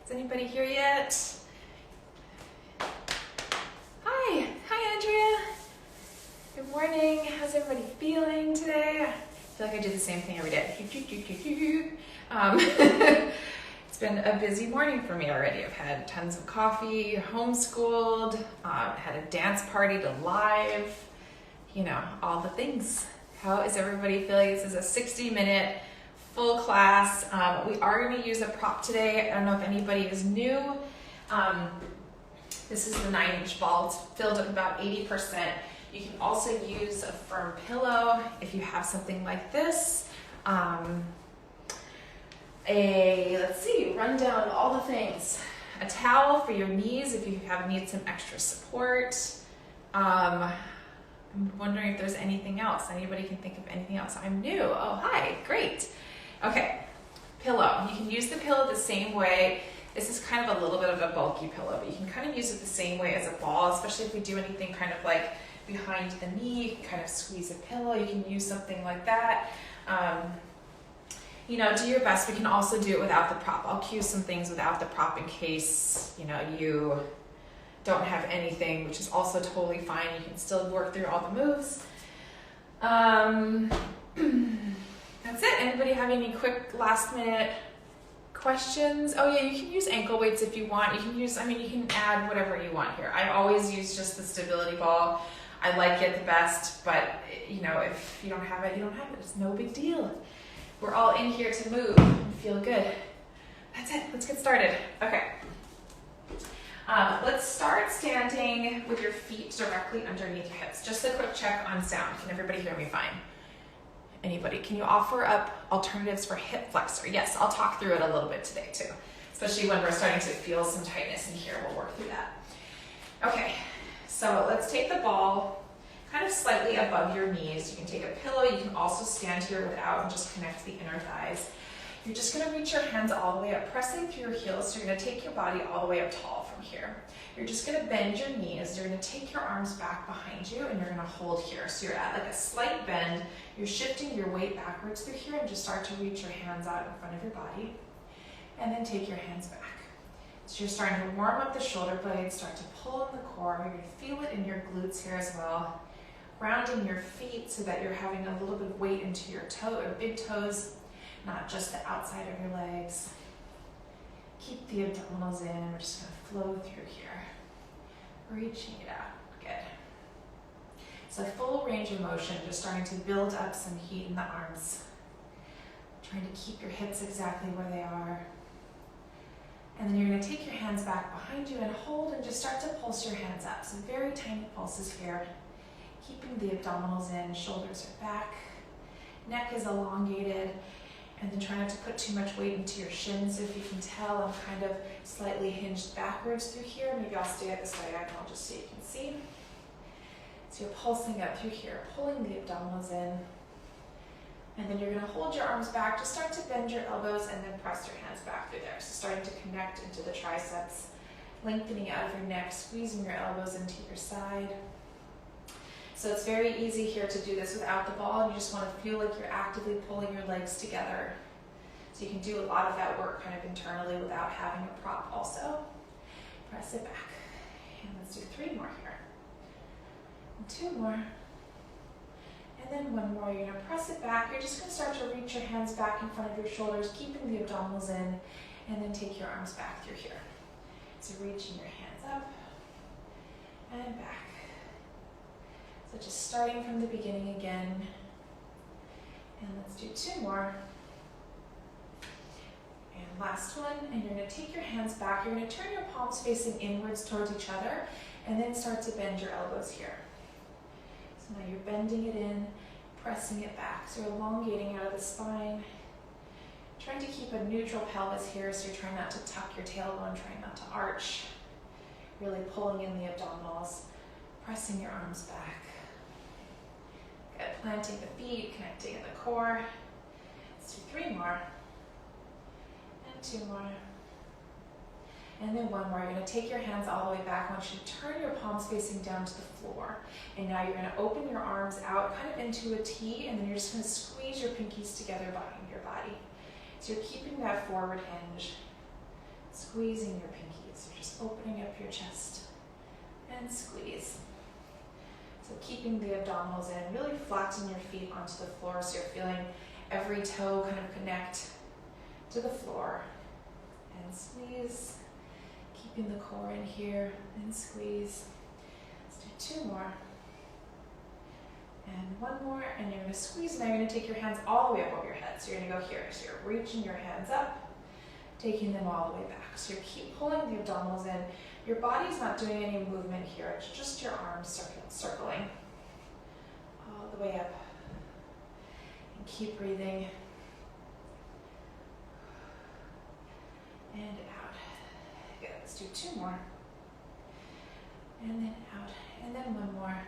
Is anybody here yet? Hi Andrea. Good morning. How's everybody feeling today? I feel like I do the same thing every day. It's been a busy morning for me already. I've had tons of coffee, homeschooled, had a dance party to live, all the things. How is everybody feeling? This is a 60-minute full class. We are going to use a prop today. I don't know if anybody is new. This is the 9-inch ball. It's filled up about 80%. You can also use a firm pillow if you have something like this. Run down all the things. A towel for your knees if you need some extra support. I'm wondering if there's anything else. Anybody can think of anything else? I'm new. Oh, hi, great. Okay, pillow. You can use the pillow the same way. This is kind of a little bit of a bulky pillow, but you can kind of use it the same way as a ball, especially if we do anything kind of like behind the knee. You can kind of squeeze a pillow. You can use something like that. Do your best. We can also do it without the prop. I'll cue some things without the prop in case, you don't have anything, which is also totally fine. You can still work through all the moves. That's it. Anybody have any quick last minute questions? Oh yeah, you can use ankle weights if you want. You can add whatever you want here. I always use just the stability ball. I like it the best, but if you don't have it, you don't have it. It's no big deal. We're all in here to move and feel good. That's it. Let's get started. Okay. Let's start standing with your feet directly underneath your hips. Just a quick check on sound. Can everybody hear me fine? Anybody? Can you offer up alternatives for hip flexor? Yes, I'll talk through it a little bit today too, especially when we're starting to feel some tightness in here. We'll work through that. Okay, so let's take the ball kind of slightly above your knees. You can take a pillow. You can also stand here without and just connect the inner thighs. You're just going to reach your hands all the way up, pressing through your heels. So you're going to take your body all the way up tall from here. You're just going to bend your knees. You're going to take your arms back behind you, and you're going to hold here. So you're at like a slight bend. You're shifting your weight backwards through here, and just start to reach your hands out in front of your body. And then take your hands back. So you're starting to warm up the shoulder blades, start to pull in the core. You're going to feel it in your glutes here as well. Rounding your feet so that you're having a little bit of weight into your big toes, not just the outside of your legs. Keep the abdominals in. We're just going to flow through here. Reaching it out. Good. So full range of motion, just starting to build up some heat in the arms. Trying to keep your hips exactly where they are. And then you're going to take your hands back behind you and hold and just start to pulse your hands up. So very tiny pulses here. Keeping the abdominals in, shoulders are back. Neck is elongated. And then try not to put too much weight into your shins. So if you can tell, I'm kind of slightly hinged backwards through here. Maybe I'll stay at this diagonal just so you can see. So you're pulsing up through here, pulling the abdominals in. And then you're going to hold your arms back. Just start to bend your elbows and then press your hands back through there. So starting to connect into the triceps, lengthening out of your neck, squeezing your elbows into your side. So it's very easy here to do this without the ball. You just want to feel like you're actively pulling your legs together. So you can do a lot of that work kind of internally without having a prop also. Press it back. And let's do 3 more here. And 2 more. And then 1 more. You're going to press it back. You're just going to start to reach your hands back in front of your shoulders, keeping the abdominals in, and then take your arms back through here. So reaching your hands up and back. So just starting from the beginning again. And let's do 2 more. And last one. And you're going to take your hands back. You're going to turn your palms facing inwards towards each other and then start to bend your elbows here. So now you're bending it in, pressing it back. So you're elongating out of the spine. Trying to keep a neutral pelvis here, so you're trying not to tuck your tailbone, trying not to arch. Really pulling in the abdominals, pressing your arms back. Good. Planting the feet, connecting at the core. Let's do 3 more. And 2 more. And then 1 more. You're going to take your hands all the way back. I want you to turn your palms facing down to the floor. And now you're going to open your arms out kind of into a T, and then you're just going to squeeze your pinkies together behind your body. So you're keeping that forward hinge. squeezing your pinkies. You're just opening up your chest and squeeze. So keeping the abdominals in, really flatten your feet onto the floor so you're feeling every toe kind of connect to the floor. And squeeze, keeping the core in here, and squeeze. Let's do 2 more. And 1 more, and you're gonna squeeze. Now you're gonna take your hands all the way up over your head. So you're gonna go here. So you're reaching your hands up, taking them all the way back. So you keep pulling the abdominals in. Your body's not doing any movement here. It's just your arms circling all the way up. And keep breathing. And out. Good. Let's do 2 more. And then out. And then 1 more.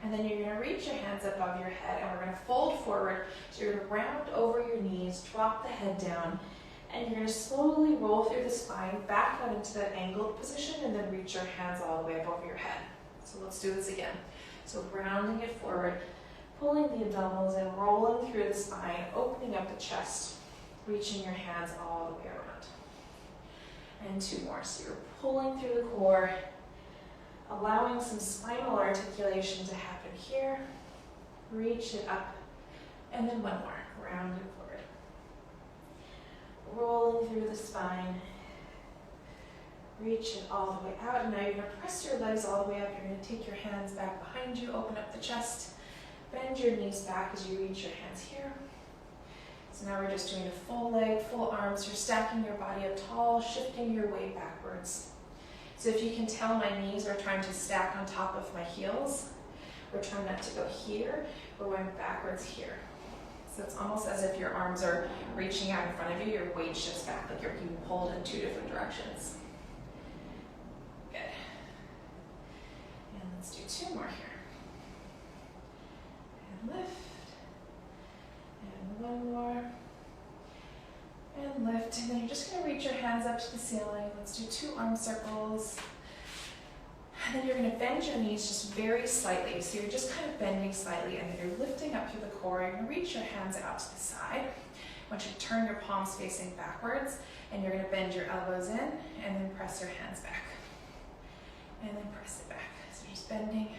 And then you're going to reach your hands above your head, and we're going to fold forward. So you're going to round over your knees, drop the head down, and you're going to slowly roll through the spine, back out into that angled position, and then reach your hands all the way above your head. So let's do this again. So rounding it forward, pulling the abdominals in, rolling through the spine, opening up the chest, reaching your hands all the way around. And 2 more. So you're pulling through the core, allowing some spinal articulation to happen here. Reach it up, and then 1 more. Round it forward. Rolling through the spine. Reach it all the way out. And now you're going to press your legs all the way up. You're going to take your hands back behind you, open up the chest, bend your knees back as you reach your hands here. So now we're just doing a full leg, full arms. You're stacking your body up tall, shifting your weight backwards. So if you can tell, my knees are trying to stack on top of my heels. We're trying not to go here. We're going backwards here. So it's almost as if your arms are reaching out in front of you. Your weight shifts back, like you're being pulled in 2 different directions. Good. And let's do 2 more here. And lift. And 1 more. And lift. And then you're just going to reach your hands up to the ceiling. Let's do 2 arm circles. And then you're going to bend your knees just very slightly. So you're just kind of bending slightly, and then you're lifting up through the core. You're going to reach your hands out to the side. I want you to turn your palms facing backwards, and you're going to bend your elbows in, and then press your hands back. And then press it back. So just bending.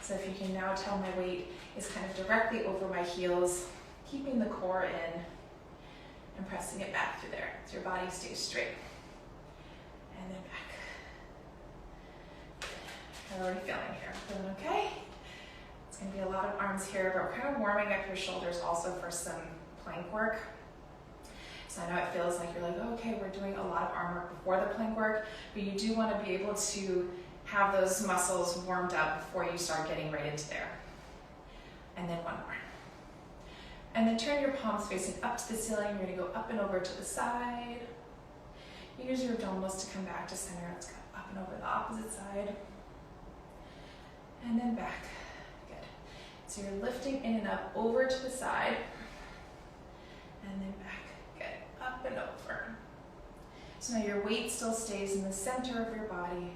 So if you can now tell, my weight is kind of directly over my heels, keeping the core in, and pressing it back through there. So your body stays straight. And then back. How are we feeling here? Feeling okay? It's going to be a lot of arms here, but we're kind of warming up your shoulders also for some plank work. So I know it feels like you're like, oh, okay, we're doing a lot of arm work before the plank work, but you do want to be able to have those muscles warmed up before you start getting right into there. And then 1 more. And then turn your palms facing up to the ceiling. You're going to go up and over to the side. Use your abdominals to come back to center. Let's go up and over the opposite side. And then back. Good. So you're lifting in and up over to the side. And then back. Good. Up and over. So now your weight still stays in the center of your body.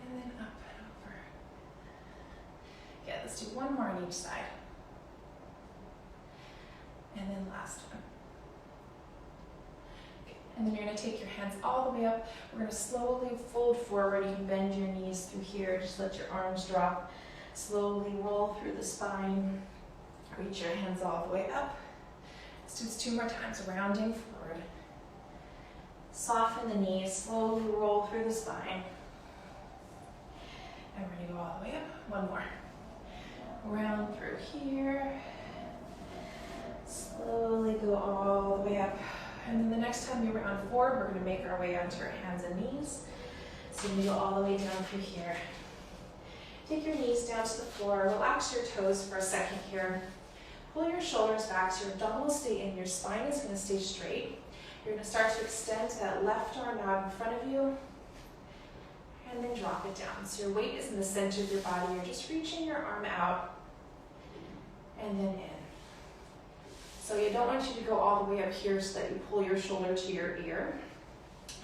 And then up and over. Good. Let's do 1 more on each side. And then last one. And then you're going to take your hands all the way up. We're going to slowly fold forward. You can bend your knees through here. Just let your arms drop. Slowly roll through the spine. Reach your hands all the way up. Let's do this 2 more times. Rounding forward. Soften the knees. Slowly roll through the spine. And we're going to go all the way up. 1 more. Round through here. Slowly go all the way up. And then the next time we round forward, we're going to make our way onto our hands and knees. So you go all the way down through here. Take your knees down to the floor. Relax your toes for a second here. Pull your shoulders back so your abdominals stay in. Your spine is going to stay straight. You're going to start to extend that left arm out in front of you. And then drop it down. So your weight is in the center of your body. You're just reaching your arm out and then in. So you don't want you to go all the way up here so that you pull your shoulder to your ear.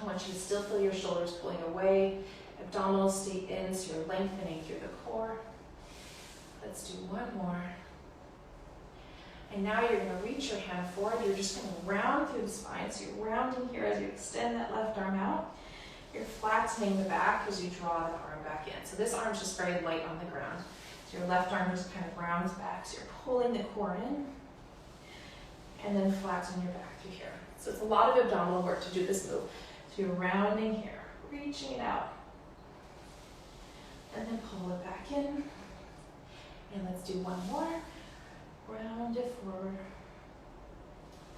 I want you to still feel your shoulders pulling away. Abdominals stay in, so you're lengthening through the core. Let's do 1 more. And now you're going to reach your hand forward. You're just going to round through the spine. So you're rounding here as you extend that left arm out. You're flattening the back as you draw the arm back in. So this arm's just very light on the ground. So your left arm just kind of rounds back. So you're pulling the core in and then flatten your back through here. So it's a lot of abdominal work to do this move. So you're rounding here, reaching it out, and then pull it back in. And let's do one more. Round it forward,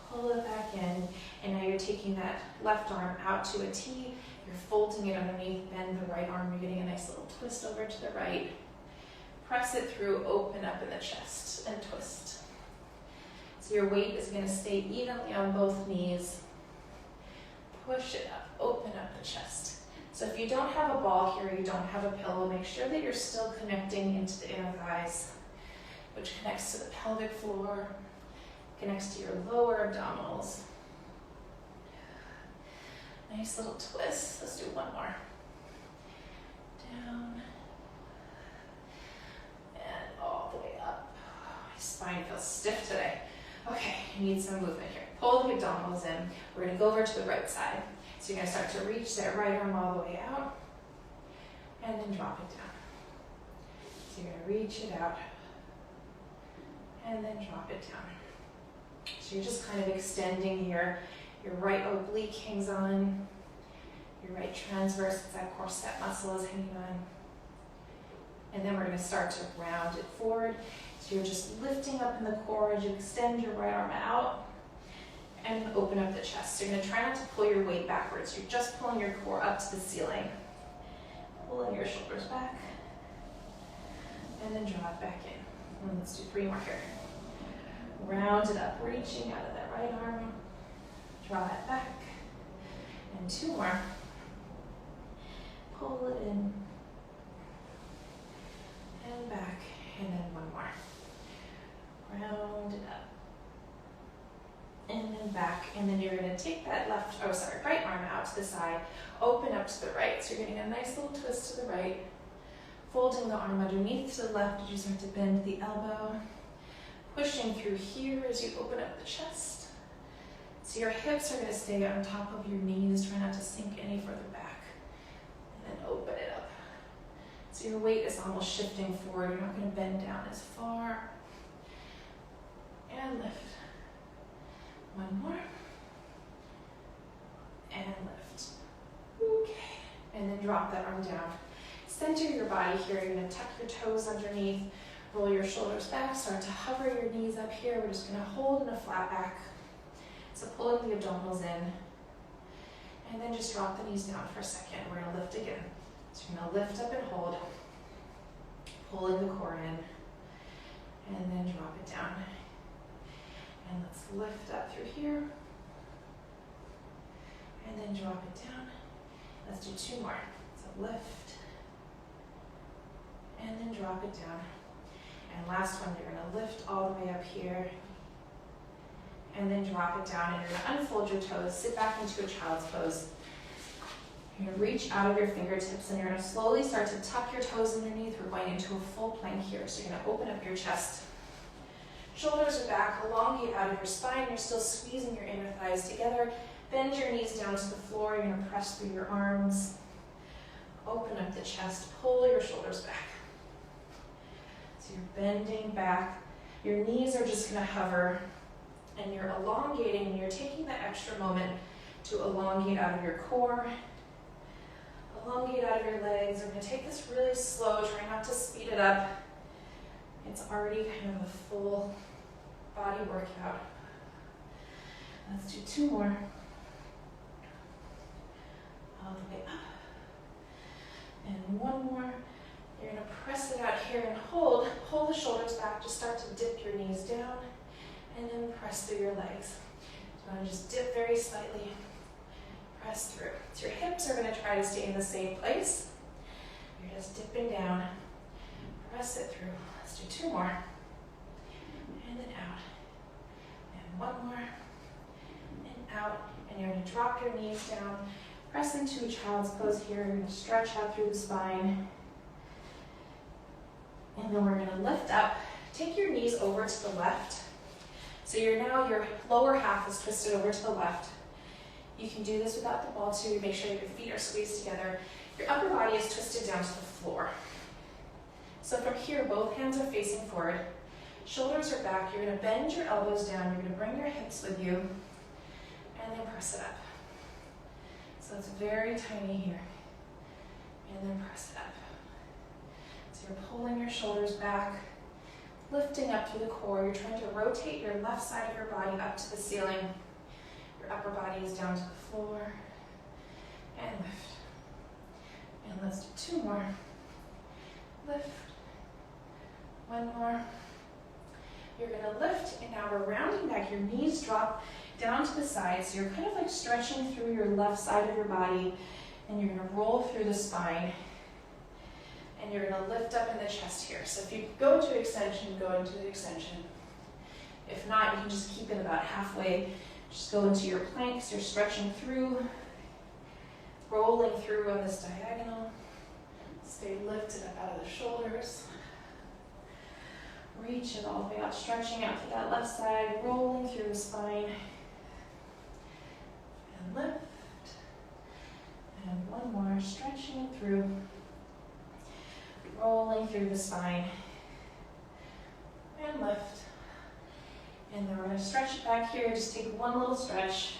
pull it back in, and now you're taking that left arm out to a T. You're folding it underneath, bend the right arm. You're getting a nice little twist over to the right. Press it through, open up in the chest, and twist. So your weight is going to stay evenly on both knees. Push it up, open up the chest. So if you don't have a ball here, you don't have a pillow, make sure that you're still connecting into the inner thighs, which connects to the pelvic floor, connects to your lower abdominals. Nice little twist. Let's do one more. Down. And all the way up. My spine feels stiff today. Okay, you need some movement here. Pull the abdominals in. We're going to go over to the right side. So you're going to start to reach that right arm all the way out, and then drop it down. So you're going to reach it out, and then drop it down. So you're just kind of extending here. Your right oblique hangs on. Your right transverse, that corset muscle is hanging on. And then we're going to start to round it forward. So you're just lifting up in the core as you extend your right arm out and open up the chest. So you're going to try not to pull your weight backwards. You're just pulling your core up to the ceiling. Pulling your shoulders back. And then draw it back in. And let's do 3 more here. Round it up, reaching out of that right arm. Draw it back. And 2 more. Pull it in. And back. And then 1 more. Round it up. And then back. And then you're going to take that right arm out to the side. Open up to the right. So you're getting a nice little twist to the right. Folding the arm underneath to the left as you start to bend the elbow. Pushing through here as you open up the chest. So your hips are going to stay on top of your knees. Try not to sink any further back. And then open it up. So your weight is almost shifting forward. You're not going to bend down as far. And lift. 1 more. And lift. Okay. And then drop that arm down. Center your body here. You're going to tuck your toes underneath. Roll your shoulders back. Start to hover your knees up here. We're just going to hold in a flat back. So pulling the abdominals in. And then just drop the knees down for a second. We're going to lift again. So you're going to lift up and hold. Pulling the core in. And then drop it down. And let's lift up through here. And then drop it down. Let's do 2 more. So lift. And then drop it down. And last one, you're going to lift all the way up here. And then drop it down. And you're going to unfold your toes. Sit back into a child's pose. You're going to reach out of your fingertips. And you're going to slowly start to tuck your toes underneath. We're going into a full plank here. So you're going to open up your chest. Shoulders are back. Elongate out of your spine. You're still squeezing your inner thighs together. Bend your knees down to the floor. You're going to press through your arms. Open up the chest. Pull your shoulders back. So you're bending back. Your knees are just going to hover. And you're elongating. And you're taking that extra moment to elongate out of your core. Elongate out of your legs. We're going to take this really slow. Try not to speed it up. It's already kind of a full body workout. Let's do 2 more. All the way up. And 1 more. You're going to press it out here and hold. Pull the shoulders back. Just start to dip your knees down. And then press through your legs. So I'm going to just dip very slightly. Press through. So your hips are going to try to stay in the same place. You're just dipping down. Press it through. Let's do 2 more. And then out. And 1 more. And out. And you're going to drop your knees down. Press into a child's pose here. You're going to stretch out through the spine. And then we're going to lift up. Take your knees over to the left. So your lower half is twisted over to the left. You can do this without the ball too. Make sure that your feet are squeezed together. Your upper body is twisted down to the floor. So from here, both hands are facing forward. Shoulders are back. You're going to bend your elbows down. You're going to bring your hips with you. And then press it up. So it's very tiny here. And then press it up. So you're pulling your shoulders back, lifting up through the core. You're trying to rotate your left side of your body up to the ceiling. Your upper body is down to the floor. And lift. And let's do 2 more. Lift. 1 more. You're going to lift, and now we're rounding back. Your knees drop down to the side, so you're kind of like stretching through your left side of your body, and you're going to roll through the spine, and you're going to lift up in the chest here. So if you go to extension, go into the extension. If not, you can just keep it about halfway. Just go into your planks. You're stretching through, rolling through on this diagonal. Stay lifted up out of the shoulders. Reach it all the way out, stretching out to that left side, rolling through the spine. And lift. And 1 more, stretching through, rolling through the spine. And lift. And then we're going to stretch it back here. Just take 1 little stretch.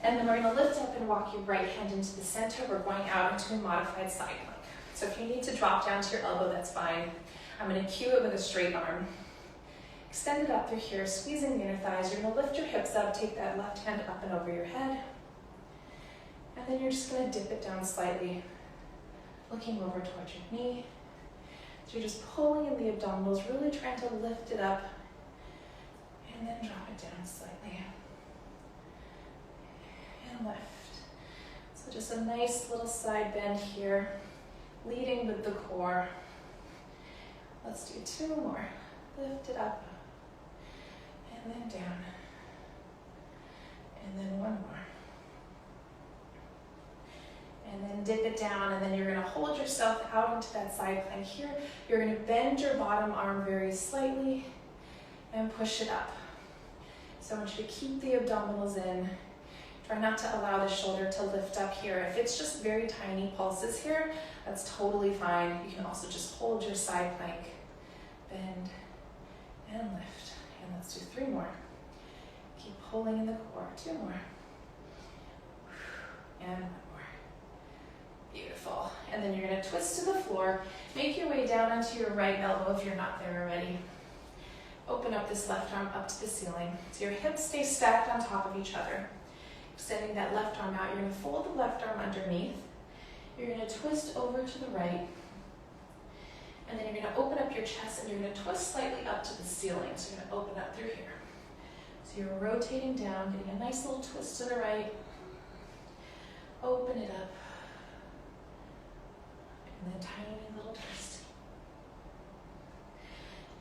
And then we're going to lift up and walk your right hand into the center. We're going out into a modified side plank. So if you need to drop down to your elbow, that's fine. I'm going to cue it with a straight arm. Extend it up through here, squeezing the inner thighs. You're going to lift your hips up, take that left hand up and over your head. And then you're just going to dip it down slightly, looking over towards your knee. So you're just pulling in the abdominals, really trying to lift it up, and then drop it down slightly. And lift. So just a nice little side bend here, leading with the core. Let's do 2 more. Lift it up, and then down, and then 1 more. And then dip it down, and then you're going to hold yourself out into that side plank here. You're going to bend your bottom arm very slightly and push it up. So I want you to keep the abdominals in. Try not to allow the shoulder to lift up here. If it's just very tiny pulses here, that's totally fine. You can also just hold your side plank. Bend and lift. And let's do 3 more. Keep pulling in the core. 2 more. And 1 more. Beautiful. And then you're going to twist to the floor. Make your way down onto your right elbow if you're not there already. Open up this left arm up to the ceiling. So your hips stay stacked on top of each other. Extending that left arm out. You're going to fold the left arm underneath. You're going to twist over to the right. And then you're going to open up your chest and you're going to twist slightly up to the ceiling. So you're going to open up through here. So you're rotating down, getting a nice little twist to the right. Open it up. And then tiny little twist.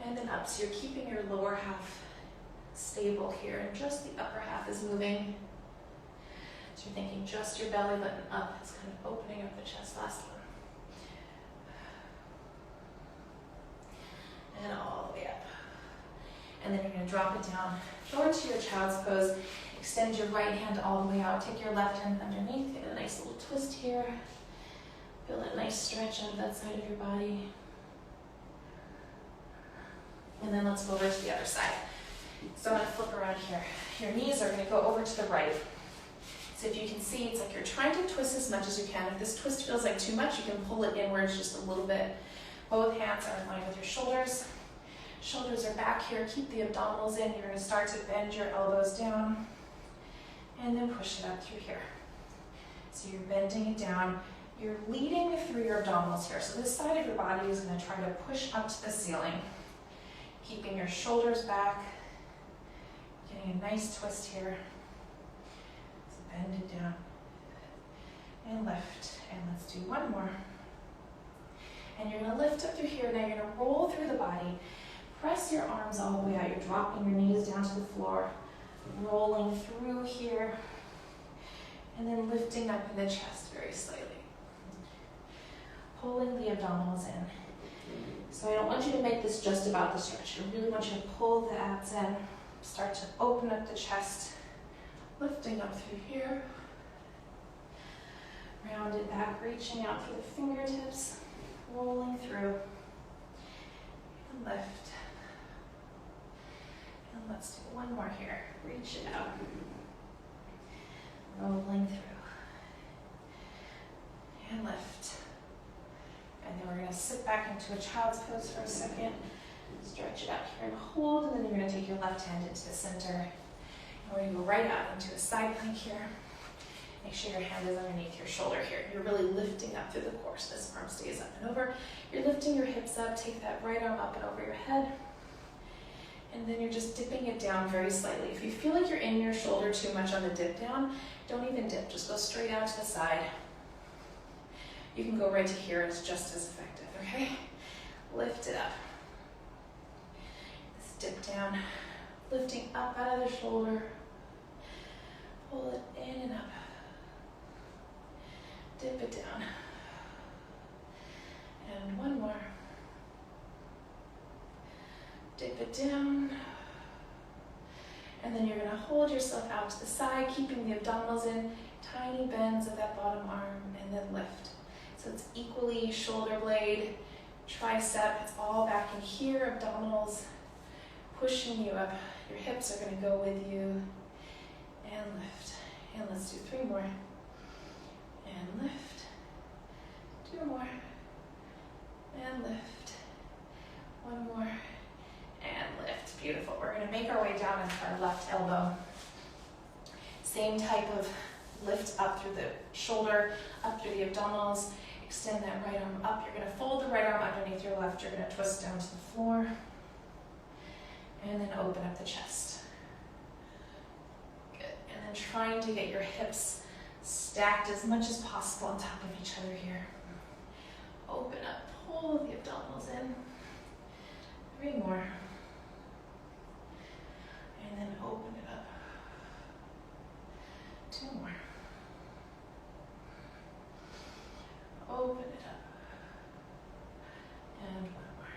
And then up. So you're keeping your lower half stable here. And just the upper half is moving. So you're thinking just your belly button up. It's kind of opening up the chest. Last one. And all the way up. And then you're going to drop it down. Go into your child's pose. Extend your right hand all the way out. Take your left hand underneath. Get a nice little twist here. Feel that nice stretch out of that side of your body. And then let's go over to the other side. So I'm going to flip around here. Your knees are going to go over to the right. So if you can see, it's like you're trying to twist as much as you can. If this twist feels like too much, you can pull it inwards just a little bit. Both hands are in line with your shoulders. Shoulders are back here. Keep the abdominals in. You're going to start to bend your elbows down and then push it up through here. So you're bending it down. You're leading through your abdominals here. So this side of your body is going to try to push up to the ceiling. Keeping your shoulders back. Getting a nice twist here. So bend it down and lift. And let's do 1 more. And you're going to lift up through here. Now you're going to roll through the body. Press your arms all the way out. You're dropping your knees down to the floor. Rolling through here. And then lifting up in the chest very slightly. Pulling the abdominals in. So I don't want you to make this just about the stretch. I really want you to pull the abs in, start to open up the chest, lifting up through here, round it back, reaching out through the fingertips, rolling through, and lift. And let's do one more here. Reach it out, rolling through, and lift. And then we're going to sit back into a child's pose for a second. Stretch it out here and hold, and then you're going to take your left hand into the center. And we're going to go right out into a side plank here. Make sure your hand is underneath your shoulder here. You're really lifting up through the core, so this arm stays up and over. You're lifting your hips up, take that right arm up and over your head. And then you're just dipping it down very slightly. If you feel like you're in your shoulder too much on the dip down, don't even dip, just go straight out to the side. You can go right to here, it's just as effective, okay? Lift it up. This dip down, lifting up out of the shoulder. Pull it in and up. Dip it down. And one more. Dip it down. And then you're gonna hold yourself out to the side, keeping the abdominals in, tiny bends of that bottom arm, and then lift. So it's equally shoulder blade, tricep, it's all back in here, abdominals pushing you up. Your hips are gonna go with you. And lift. And let's do 3 more. And lift. 2 more. And lift. 1 more. And lift. Beautiful. We're going to make our way down into our left elbow. Same type of lift up through the shoulder, up through the abdominals. Extend that right arm up. You're going to fold the right arm underneath your left. You're going to twist down to the floor. And then open up the chest. Good. And then trying to get your hips stacked as much as possible on top of each other here. Open up. Pull the abdominals in. 3 more. And then open it up. 2 more. Open it up. And 1 more.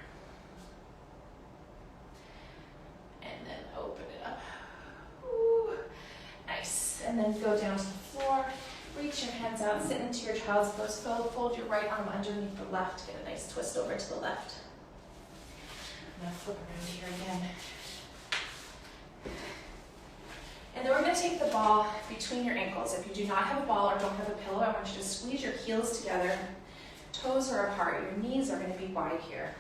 And then open it up. Ooh, nice. And then go down to the floor. Reach your hands out, sit into your child's pose. Fold your right arm underneath the left. Get a nice twist over to the left. Now flip around here again. And then we're going to take the ball between your ankles. If you do not have a ball or don't have a pillow, I want you to squeeze your heels together. Toes are apart. Your knees are going to be wide here.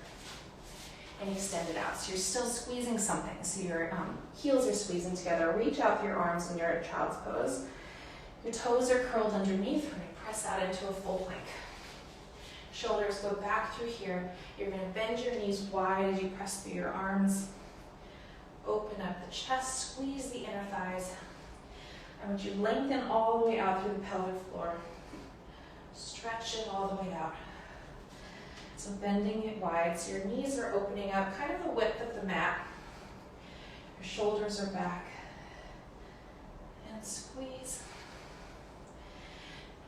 And extend it out. So you're still squeezing something. So your heels are squeezing together. Reach out for your arms in your child's pose. Your toes are curled underneath. We're going to press out into a full plank. Shoulders go back through here. You're going to bend your knees wide as you press through your arms. Open up the chest, squeeze the inner thighs. I want you to lengthen all the way out through the pelvic floor. Stretch it all the way out. So bending it wide, so your knees are opening up, kind of the width of the mat. Your shoulders are back. And squeeze.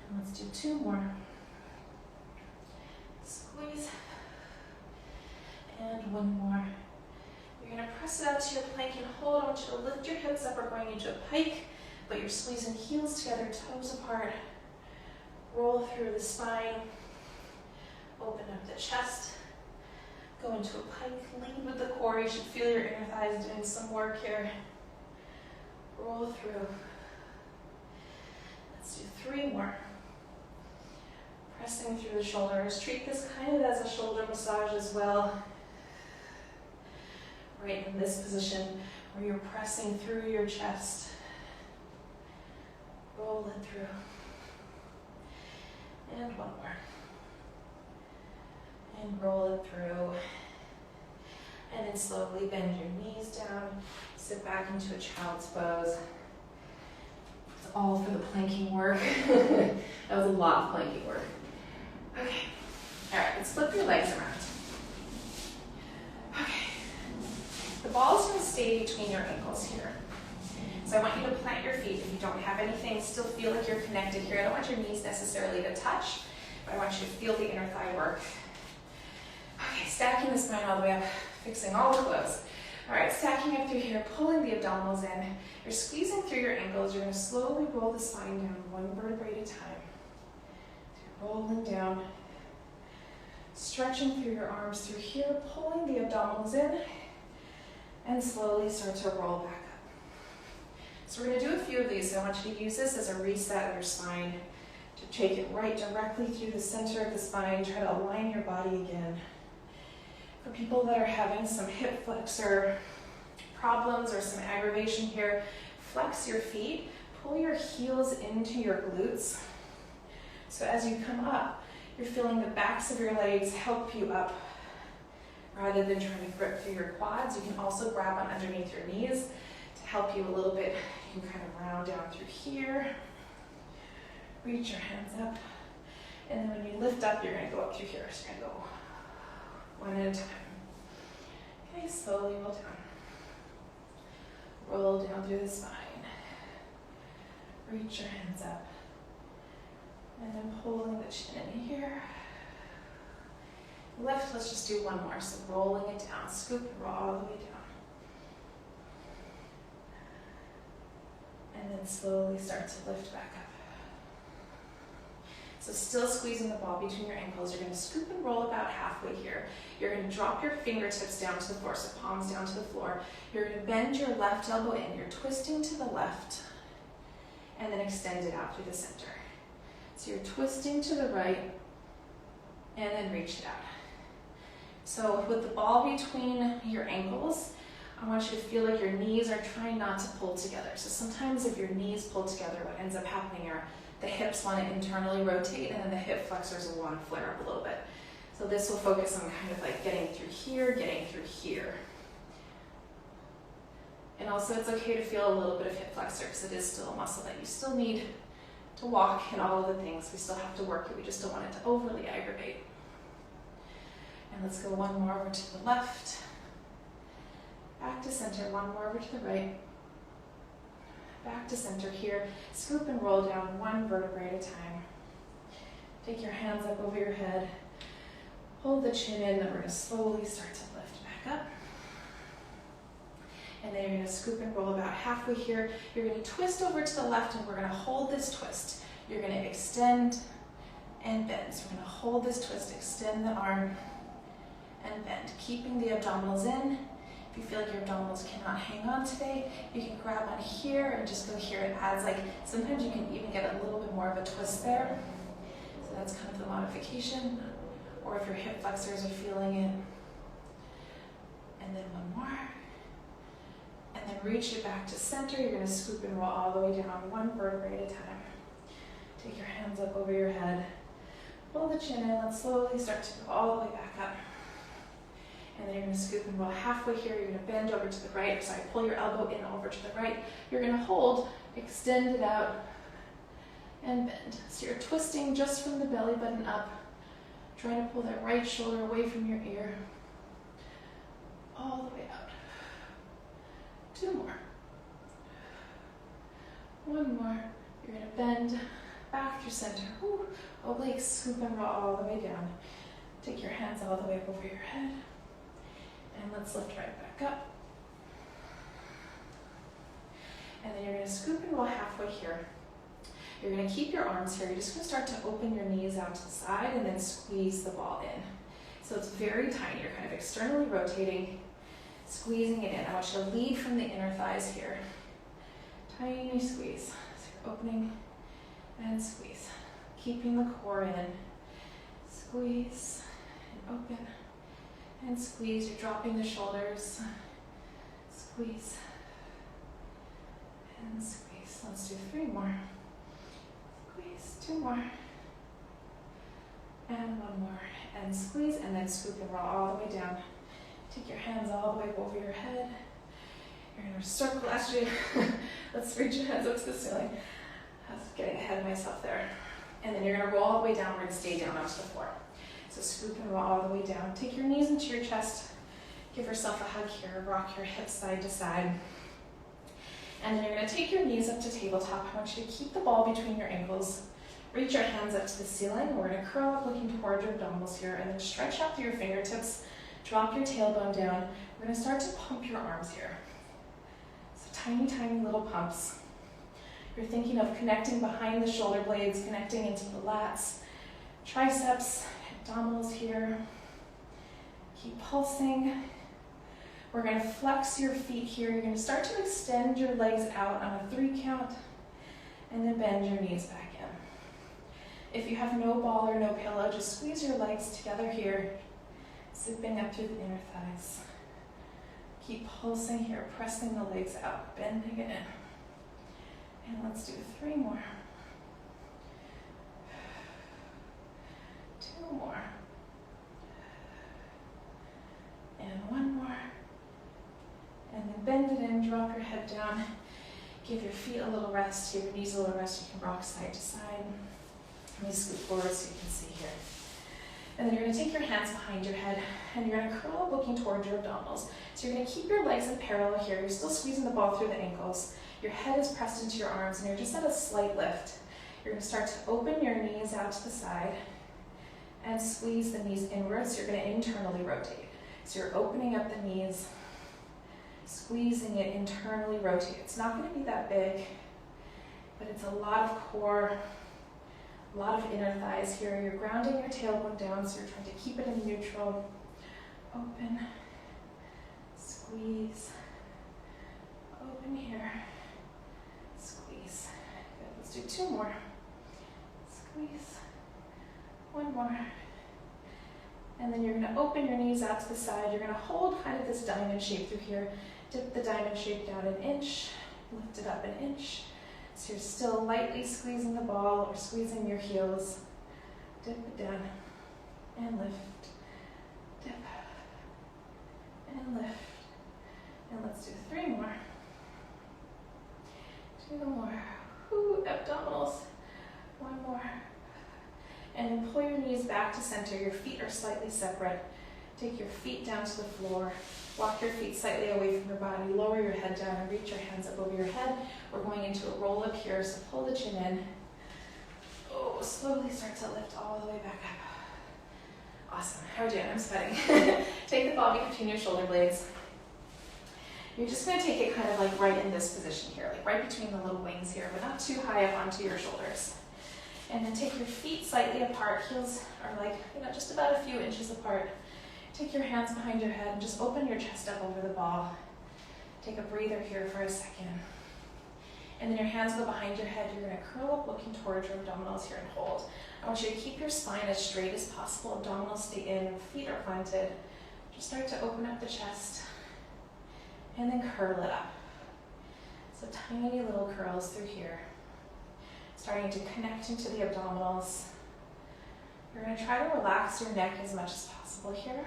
And let's do 2 more. Squeeze. And 1 more. You're going to press it out to your plank and hold. I want you to lift your hips up. We're going into a pike, but you're squeezing heels together, toes apart. Roll through the spine. Open up the chest. Go into a pike. Lead with the core. You should feel your inner thighs doing some work here. Roll through. Let's do 3 more. Pressing through the shoulders. Treat this kind of as a shoulder massage as well. Right in this position where you're pressing through your chest. Roll it through. And 1 more. And roll it through. And then slowly bend your knees down. Sit back into a child's pose. It's all for the planking work. That was a lot of planking work. Okay. All right, let's flip your legs around. Okay. The ball is going to stay between your ankles here. So I want you to plant your feet. If you don't have anything, still feel like you're connected here. I don't want your knees necessarily to touch, but I want you to feel the inner thigh work. Okay, Stacking the spine all the way up, fixing all the gloves. All right, stacking up through here, pulling the abdominals in. You're squeezing through your ankles. You're going to slowly roll the spine down one vertebrae at a time. You're rolling down, stretching through your arms through here, pulling the abdominals in, and slowly start to roll back up. So we're going to do a few of these. So I want you to use this as a reset of your spine, to take it right directly through the center of the spine. Try to align your body again. For people that are having some hip flexor problems or some aggravation here, flex your feet, pull your heels into your glutes. So as you come up, you're feeling the backs of your legs help you up rather than trying to grip through your quads. You can also grab on underneath your knees to help you a little bit. You can kind of round down through here, reach your hands up, and then when you lift up, you're going to go up through here. So you're going to go one at a time. Okay, slowly roll down. Roll down through the spine. Reach your hands up. And then pulling the chin in here. Lift, let's just do one more. So rolling it down, scoop and roll all the way down. And then slowly start to lift back up. So still squeezing the ball between your ankles. You're going to scoop and roll about halfway here. You're going to drop your fingertips down to the floor, so palms down to the floor. You're going to bend your left elbow in. You're twisting to the left, and then extend it out through the center. So you're twisting to the right, and then reach it out. So with the ball between your ankles, I want you to feel like your knees are trying not to pull together. So sometimes if your knees pull together, what ends up happening are the hips want to internally rotate, and then the hip flexors will want to flare up a little bit. So this will focus on kind of like getting through here, getting through here. And also it's okay to feel a little bit of hip flexor because it is still a muscle that you still need to walk and all of the things. We still have to work it. We just don't want it to overly aggravate. And let's go one more over to the left. Back to center, one more over to the right. Back to center here. Scoop and roll down one vertebrae at a time. Take your hands up over your head. Hold the chin in, then we're going to slowly start to lift back up. And then you're going to scoop and roll about halfway here. You're going to twist over to the left, and we're going to hold this twist. You're going to extend and bend. So we're going to hold this twist, extend the arm, and bend, keeping the abdominals in. If you feel like your abdominals cannot hang on today, you can grab on here and just go here. It adds like, sometimes you can even get a little bit more of a twist there. So that's kind of the modification. Or if your hip flexors are feeling it. And then one more. And then reach it back to center. You're going to scoop and roll all the way down, one vertebrae at a time. Take your hands up over your head. Pull the chin in. Let's slowly start to go all the way back up. And then you're going to scoop and roll halfway here. You're going to bend over to the right. Sorry, pull your elbow in over to the right. You're going to hold, extend it out, and bend. So you're twisting just from the belly button up, trying to pull that right shoulder away from your ear, all the way out. Two more. One more. You're going to bend back through center. Ooh. Obliques, scoop and roll all the way down. Take your hands all the way up over your head. And let's lift right back up. And then you're going to scoop and roll halfway here. You're going to keep your arms here. You're just going to start to open your knees out to the side and then squeeze the ball in. So it's very tiny. You're kind of externally rotating, squeezing it in. I want you to lead from the inner thighs here. Tiny squeeze. So you're opening and squeeze. Keeping the core in. Squeeze and open. And squeeze, you're dropping the shoulders. Squeeze. And squeeze. Let's do 3 more. Squeeze, 2 more. And 1 more. And squeeze, and then scoop and roll all the way down. Take your hands all the way over your head. You're going to circle, actually, let's reach your hands up to the ceiling. I was getting ahead of myself there. And then you're going to roll all the way down. We're going to stay down onto the floor. So scoop and roll all the way down. Take your knees into your chest. Give yourself a hug here. Rock your hips side to side. And then you're going to take your knees up to tabletop. I want you to keep the ball between your ankles. Reach your hands up to the ceiling. We're going to curl up looking toward your abdominals here, and then stretch out through your fingertips Drop your tailbone down. We're gonna start to pump your arms here. So tiny, tiny little pumps. You're thinking of connecting behind the shoulder blades, connecting into the lats, triceps, abdominals here. Keep pulsing. We're gonna flex your feet here. You're gonna start to extend your legs out on a 3 count, and then bend your knees back in. If you have no ball or no pillow, just squeeze your legs together here, zipping up through the inner thighs. Keep pulsing here, pressing the legs out, bending it in. And let's do 3 more. 2 more. And 1 more. And then bend it in, drop your head down. Give your feet a little rest, your knees a little rest. You can rock side to side. Let me scoot forward so you can see here. And then you're going to take your hands behind your head, and you're going to curl up looking toward your abdominals. So you're going to keep your legs in parallel here. You're still squeezing the ball through the ankles. Your head is pressed into your arms, and you're just at a slight lift. You're going to start to open your knees out to the side and squeeze the knees inwards. You're going to internally rotate. So you're opening up the knees, squeezing it, internally rotate. It's not going to be that big, but it's a lot of core, a lot of inner thighs here. You're grounding your tailbone down, so you're trying to keep it in neutral. Open, squeeze, open here, squeeze. Good. Let's do 2 more. Squeeze, 1 more. And then you're going to open your knees out to the side. You're going to hold kind of this diamond shape through here. Dip the diamond shape down 1 inch, lift it up 1 inch. So you're still lightly squeezing the ball or squeezing your heels. Dip it down and lift. Dip and lift. And let's do 3 more. 2 more. Whoo, abdominals. 1 more. And then pull your knees back to center. Your feet are slightly separate. Take your feet down to the floor. Walk your feet slightly away from your body. Lower your head down and reach your hands up over your head. We're going into a roll up here, so pull the chin in. Oh, slowly start to lift all the way back up. Awesome. How are we doing? I'm sweating. Take the ball between your shoulder blades. You're just going to take it kind of like right in this position here, like right between the little wings here, but not too high up onto your shoulders. And then take your feet slightly apart. Heels are like, just about a few inches apart. Take your hands behind your head and just open your chest up over the ball. Take a breather here for a second. And then your hands go behind your head. You're going to curl up looking towards your abdominals here and hold. I want you to keep your spine as straight as possible. Abdominals stay in, feet are planted. Just start to open up the chest and then curl it up. So tiny little curls through here. Starting to connect into the abdominals. You're going to try to relax your neck as much as possible here.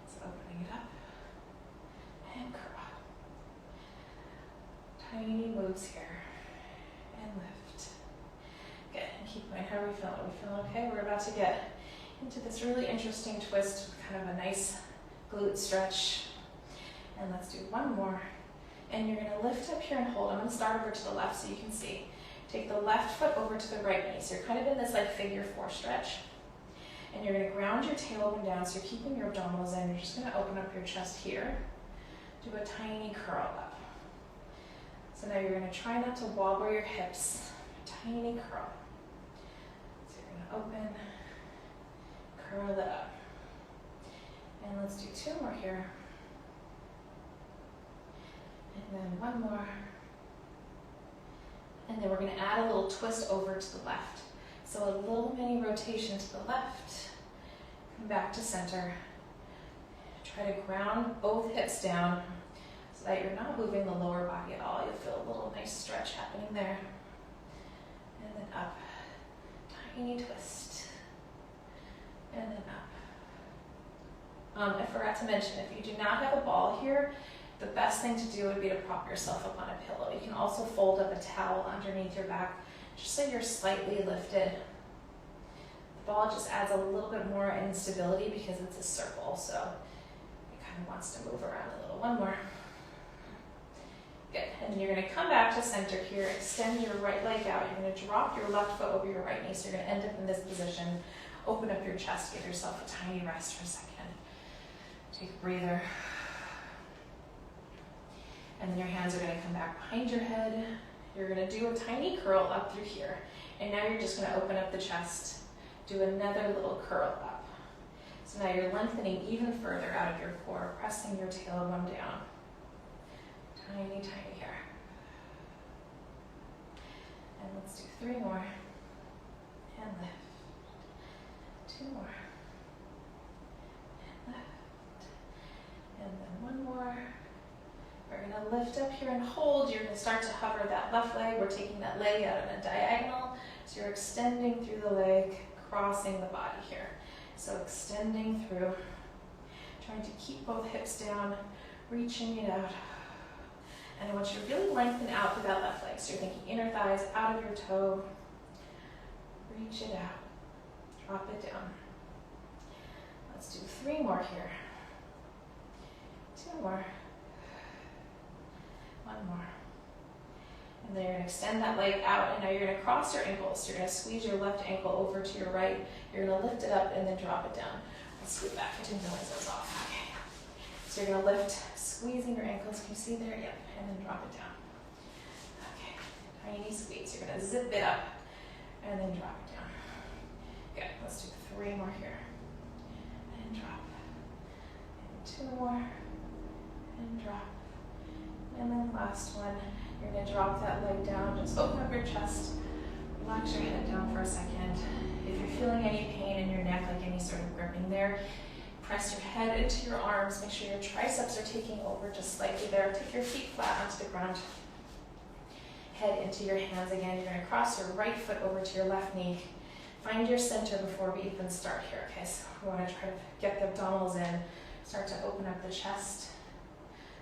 So opening it up and curl. Tiny moves here and lift. Good, and keep going. How are we feeling? Are we feeling okay? We're about to get into this really interesting twist, kind of a nice glute stretch. And let's do 1 more. And you're going to lift up here and hold. I'm going to start over to the left so you can see. Take the left foot over to the right knee. So you're kind of in this like figure 4 stretch. And you're going to ground your tailbone down, so you're keeping your abdominals in. You're just going to open up your chest here. Do a tiny curl up. So now you're going to try not to wobble your hips. Tiny curl. So you're going to open, curl it up. And let's do 2 more here. And then 1 more. And then we're going to add a little twist over to the left. So a little mini rotation to the left. Come back to center. Try to ground both hips down so that you're not moving the lower body at all. You'll feel a little nice stretch happening there. And then up. Tiny twist. And then up. I forgot to mention, if you do not have a ball here, the best thing to do would be to prop yourself up on a pillow. You can also fold up a towel underneath your back, just so you're slightly lifted. The ball just adds a little bit more instability because it's a circle, so it kind of wants to move around a little. 1 more. Good. And then you're going to come back to center here, extend your right leg out. You're going to drop your left foot over your right knee, so you're going to end up in this position. Open up your chest, give yourself a tiny rest for a second. Take a breather. And then your hands are going to come back behind your head. You're going to do a tiny curl up through here. And now you're just going to open up the chest. Do another little curl up. So now you're lengthening even further out of your core, pressing your tailbone down. Tiny, tiny here. And let's do 3 more. And lift. 2 more. And lift. And then 1 more. We're going to lift up here and hold. You're going to start to hover that left leg. We're taking that leg out in a diagonal. So you're extending through the leg, crossing the body here. So extending through, trying to keep both hips down, reaching it out. And I want you to really lengthen out through that left leg. So you're thinking inner thighs out of your toe. Reach it out. Drop it down. Let's do 3 more here. 2 more. 1 more. And then you're going to extend that leg out, and now you're going to cross your ankles. You're going to squeeze your left ankle over to your right. You're going to lift it up and then drop it down. Let's scoot back. I didn't realize that was off. Okay. So you're going to lift, squeezing your ankles. Can you see there? Yep. And then drop it down. Okay. Tiny squeeze. You're going to zip it up and then drop it down. Good. Let's do 3 more here. And drop. And 2 more. And drop. And then last one. You're going to drop that leg down. Just open up your chest. Relax your head down for a second. If you're feeling any pain in your neck, like any sort of gripping there, press your head into your arms. Make sure your triceps are taking over just slightly there. Take your feet flat onto the ground. Head into your hands again. You're going to cross your right foot over to your left knee. Find your center before we even start here. Okay, so we want to try to get the abdominals in. Start to open up the chest.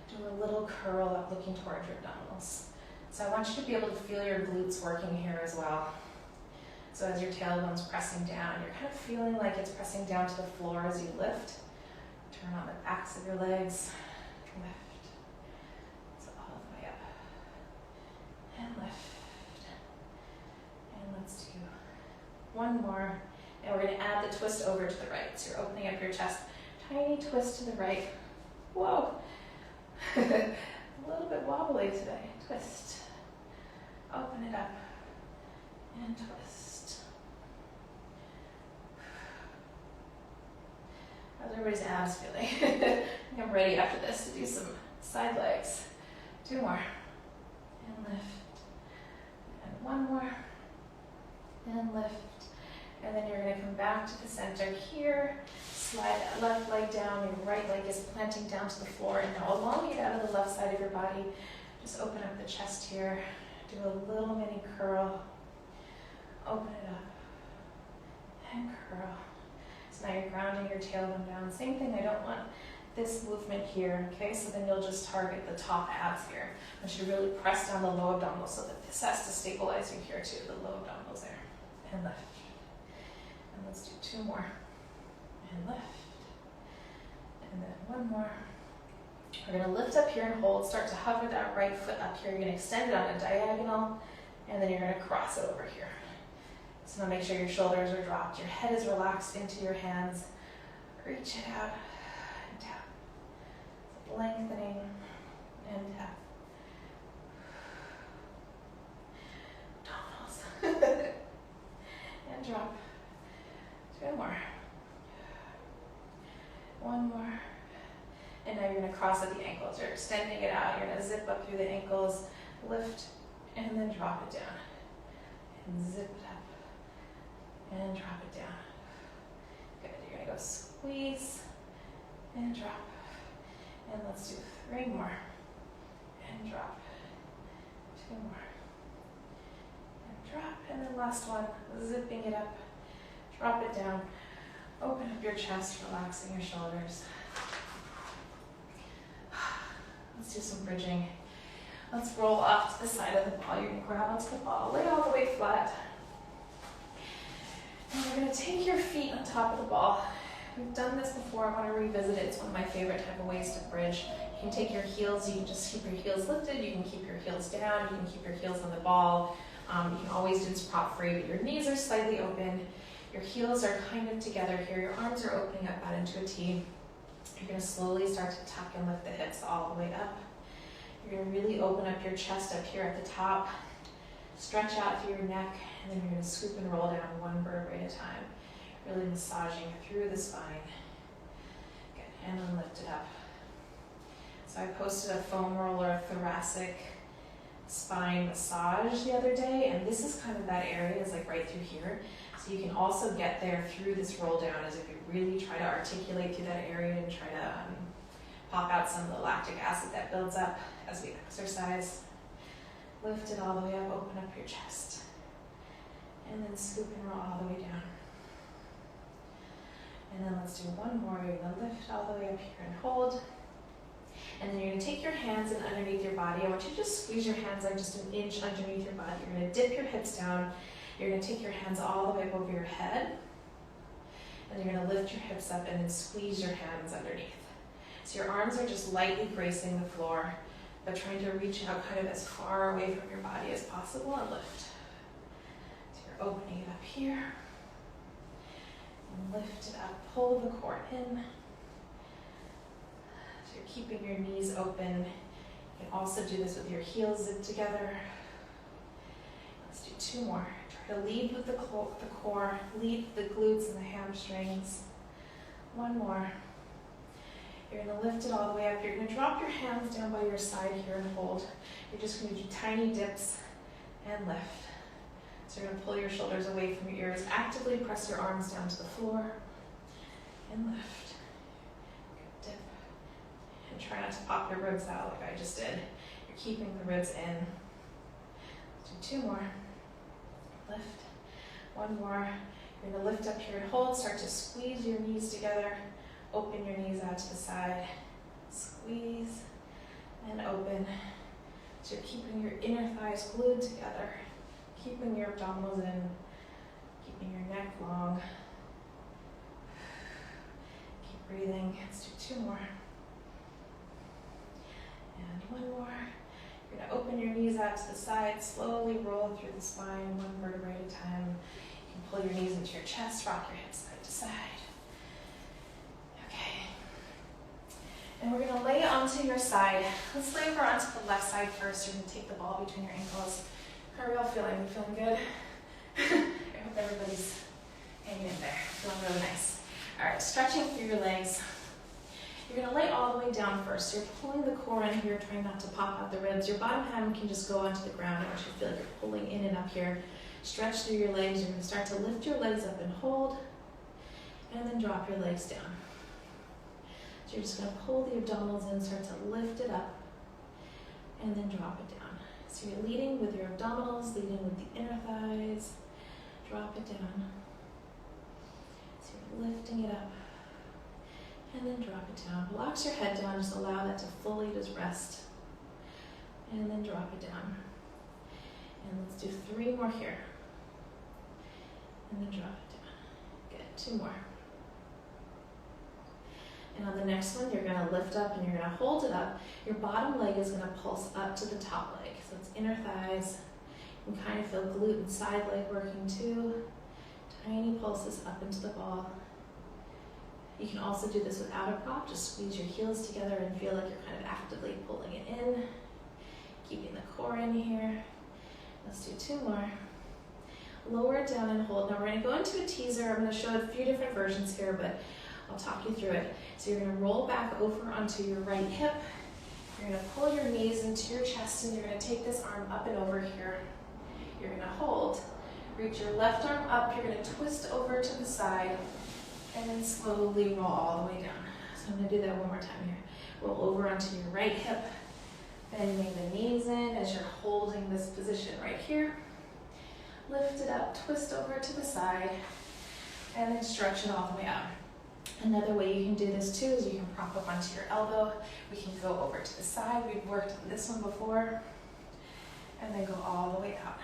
Do a little curl up looking toward your abdominals. So I want you to be able to feel your glutes working here as well. So as your tailbone's pressing down, you're kind of feeling like it's pressing down to the floor as you lift. Turn on the backs of your legs. Lift. So all the way up. And lift. And let's do 1 more. And we're going to add the twist over to the right. So you're opening up your chest. Tiny twist to the right. Whoa. A little bit wobbly today. Twist. Open it up. And twist. How's everybody's abs feeling? I think I'm ready after this to do some side legs. 2 more. And lift. And 1 more. And lift. And then you're going to come back to the center here. Slide that left leg down. Your right leg is planting down to the floor. And now elongate out of the left side of your body. Just open up the chest here. Do a little mini curl. Open it up. And curl. So now you're grounding your tailbone down. Same thing, I don't want this movement here, okay? So then you'll just target the top abs here. I want you to really press down the low abdominals so that this has to stabilize you here too, the low abdominals there. And lift. And let's do 2 more. And lift. And then 1 more. We're going to lift up here and hold. Start to hover that right foot up here. You're going to extend it on a diagonal, and then you're going to cross it over here. So now make sure your shoulders are dropped. Your head is relaxed into your hands. Reach it out and tap. So lengthening and tap. Abdominals. And drop. 2 more. 1 more. And now you're going to cross at the ankles. You're extending it out. You're going to zip up through the ankles, lift, and then drop it down. And zip it up. And drop it down. Good. You're going to go squeeze and drop. And let's do 3 more. And drop. 2 more. And drop. And then last one, zipping it up. Drop it down. Open up your chest, relaxing your shoulders. Let's do some bridging. Let's roll off to the side of the ball. You're going to grab onto the ball, lay all the way flat. And you're going to take your feet on top of the ball. We've done this before. I want to revisit it. It's one of my favorite type of ways to bridge. You can take your heels. You can just keep your heels lifted. You can keep your heels down. You can keep your heels on the ball. You can always do this prop free, but your knees are slightly open. Your heels are kind of together here. Your arms are opening up out into a T. You're going to slowly start to tuck and lift the hips all the way up. You're going to really open up your chest up here at the top. Stretch out through your neck, and then you're going to scoop and roll down one vertebrae at a time. Really massaging through the spine. Good, and then lift it up. So I posted a foam roller thoracic spine massage the other day, and this is kind of that area, is like right through here. So you can also get there through this roll down as if you really try to articulate through that area and try to pop out some of the lactic acid that builds up as we exercise. Lift it all the way up, open up your chest. And then scoop and roll all the way down. And then let's do one more. You're going to lift all the way up here and hold. And then you're going to take your hands in underneath your body. I want you to just squeeze your hands like just an inch underneath your body. You're going to dip your hips down. You're going to take your hands all the way up over your head. And you're going to lift your hips up and then squeeze your hands underneath. So your arms are just lightly gracing the floor, but trying to reach out kind of as far away from your body as possible and lift. So you're opening it up here. And lift it up. Pull the core in. So you're keeping your knees open. You can also do this with your heels zipped together. Let's do two more. Try to lead with the core, lead the glutes and the hamstrings. One more. You're going to lift it all the way up. You're going to drop your hands down by your side here and hold. You're just going to do tiny dips and lift. So you're going to pull your shoulders away from your ears. Actively press your arms down to the floor and lift. Good dip. And try not to pop your ribs out like I just did. You're keeping the ribs in. Let's do two more. Lift. One more. You're going to lift up here and hold. Start to squeeze your knees together. Open your knees out to the side. Squeeze and open. So you're keeping your inner thighs glued together. Keeping your abdominals in. Keeping your neck long. Keep breathing. Let's do two more. And one more. You're going to open your knees out to the side. Slowly roll through the spine, one vertebrae at a time. You can pull your knees into your chest. Rock your hips side to side. And we're going to lay onto your side. Let's lay over onto the left side first. You're going to take the ball between your ankles. How are we all feeling? You feeling good? I hope everybody's hanging in there. Feeling really nice. All right, stretching through your legs. You're going to lay all the way down first. You're pulling the core in here, trying not to pop out the ribs. Your bottom hand can just go onto the ground. I want you to feel like you're pulling in and up here. Stretch through your legs. You're going to start to lift your legs up and hold, and then drop your legs down. So you're just going to pull the abdominals in, start to lift it up, and then drop it down. So you're leading with your abdominals, leading with the inner thighs. Drop it down. So you're lifting it up, and then drop it down. Relax your head down, just allow that to fully just rest. And then drop it down. And let's do three more here. And then drop it down. Good, two more. And on the next one, you're going to lift up and you're going to hold it up. Your bottom leg is going to pulse up to the top leg. So it's inner thighs. You can kind of feel glute and side leg working too. Tiny pulses up into the ball. You can also do this without a prop. Just squeeze your heels together and feel like you're kind of actively pulling it in. Keeping the core in here. Let's do two more. Lower it down and hold. Now we're going to go into a teaser. I'm going to show a few different versions here, but I'll talk you through it. So you're going to roll back over onto your right hip. You're going to pull your knees into your chest, and you're going to take this arm up and over here. You're going to hold. Reach your left arm up. You're going to twist over to the side, and then slowly roll all the way down. So I'm going to do that one more time here. Roll over onto your right hip, bending the knees in as you're holding this position right here. Lift it up, twist over to the side, and then stretch it all the way out. Another way you can do this too is you can prop up onto your elbow. We can go over to the side. We've worked on this one before. And then go all the way out.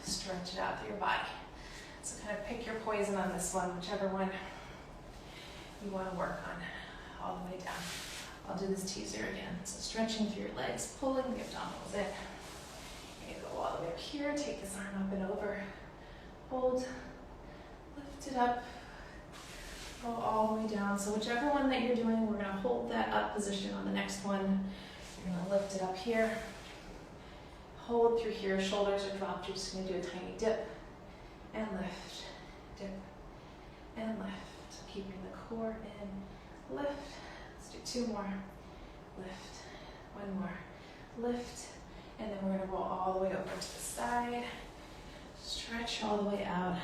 Stretch it out through your body. So kind of pick your poison on this one, whichever one you want to work on, all the way down. I'll do this teaser again. So stretching through your legs, pulling the abdominals in. You're going to go all the way up here. Take this arm up and over. Hold. Lift it up. Roll all the way down. So whichever one that you're doing, we're gonna hold that up position on the next one. You're gonna lift it up here. Hold through here, shoulders are dropped. You're just gonna do a tiny dip and lift, dip and lift. Keeping the core in, lift. Let's do 2 more. Lift, 1 more, lift. And then we're gonna roll all the way over to the side. Stretch all the way out.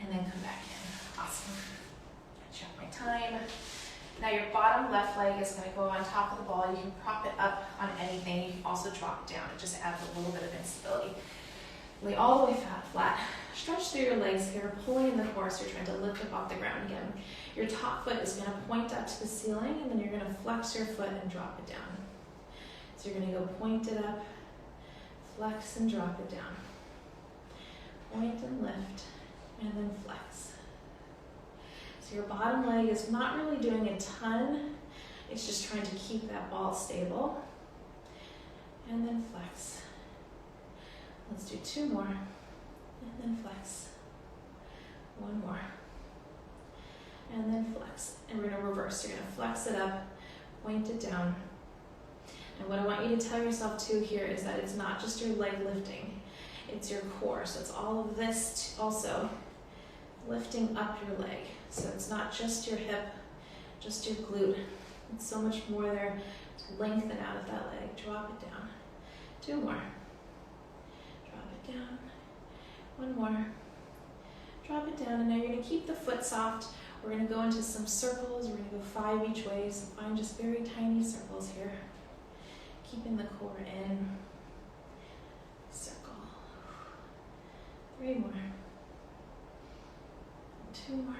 And then come back in. Awesome. Check my time. Now your bottom left leg is going to go on top of the ball. You can prop it up on anything. You can also drop it down. It just adds a little bit of instability. Lay all the way flat. Stretch through your legs here, pulling in the core so you're trying to lift up off the ground again. Your top foot is going to point up to the ceiling, and then you're going to flex your foot and drop it down. So you're going to go point it up, flex and drop it down. Point and lift, and then flex. So your bottom leg is not really doing a ton. It's just trying to keep that ball stable. And then flex. Let's do 2 more. And then flex. 1 more. And then flex. And we're going to reverse. You're going to flex it up, point it down. And what I want you to tell yourself too here is that it's not just your leg lifting. It's your core. So it's all of this also lifting up your leg. So it's not just your hip, just your glute. It's so much more there to lengthen out of that leg. Drop it down. 2 more. Drop it down. 1 more. Drop it down. And now you're going to keep the foot soft. We're going to go into some circles. We're going to go 5 each way. So find just very tiny circles here. Keeping the core in. Circle. 3 more. 2 more.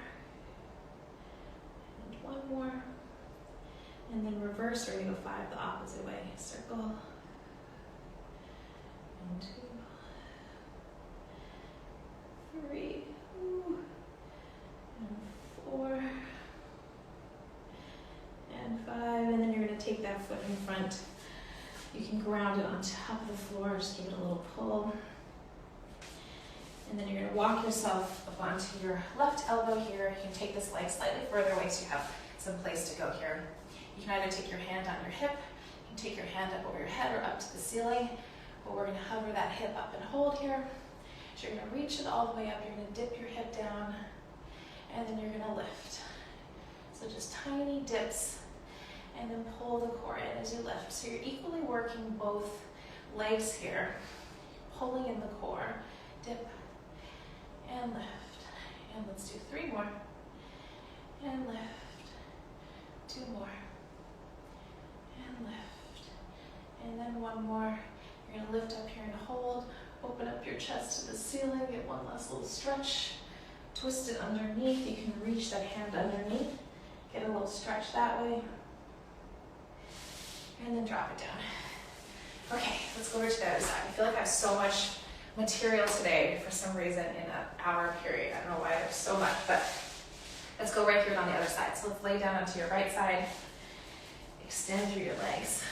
And 1 more. And then reverse, we're going to go 5 the opposite way. Circle. And 2. 3. And 4. And 5. And then you're going to take that foot in front. You can ground it on top of the floor. Just give it a little pull. And then you're going to walk yourself up onto your left elbow here. You can take this leg slightly further away so you have some place to go here. You can either take your hand on your hip, you can take your hand up over your head or up to the ceiling, but we're going to hover that hip up and hold here. So you're going to reach it all the way up, you're going to dip your hip down, and then you're going to lift. So just tiny dips, and then pull the core in as you lift. So you're equally working both legs here, pulling in the core, dip, and lift. And let's do 3 more. And lift. 2 more. And lift. And then 1 more. You're going to lift up here and hold. Open up your chest to the ceiling. Get one last little stretch. Twist it underneath. You can reach that hand underneath. Get a little stretch that way. And then drop it down. Okay, let's go over to the other side. I feel like I have so much material today for some reason in an hour period. I don't know why there's so much, but let's go right here on the other side. So let's lay down onto your right side. Extend through your legs.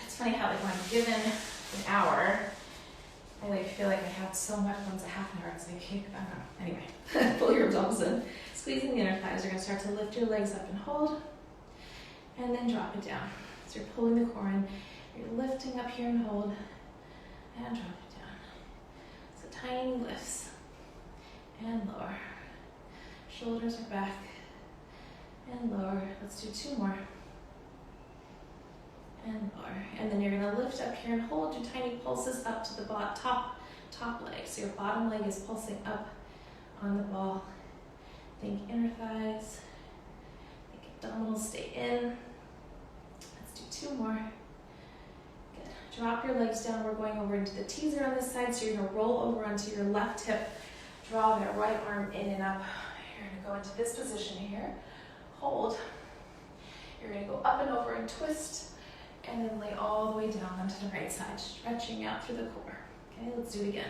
It's funny how like when I'm given an hour, I like feel like I have so much. One's a half an hour. It's like, I don't know. Anyway, pull your abdominals in. Squeezing the inner thighs. You're going to start to lift your legs up and hold. And then drop it down. So you're pulling the core in. You're lifting up here and hold. And drop it down. So tiny lifts. And lower. Shoulders are back. And lower. Let's do 2 more. And lower. And then you're going to lift up here and hold your tiny pulses up to the top leg. So your bottom leg is pulsing up on the ball. Think inner thighs. Think abdominals stay in. Let's do 2 more. Good. Drop your legs down. We're going over into the teaser on this side. So you're going to roll over onto your left hip. Draw that right arm in and up. You're going to go into this position here. Hold. You're going to go up and over and twist. And then lay all the way down onto the right side. Stretching out through the core. Okay, let's do it again.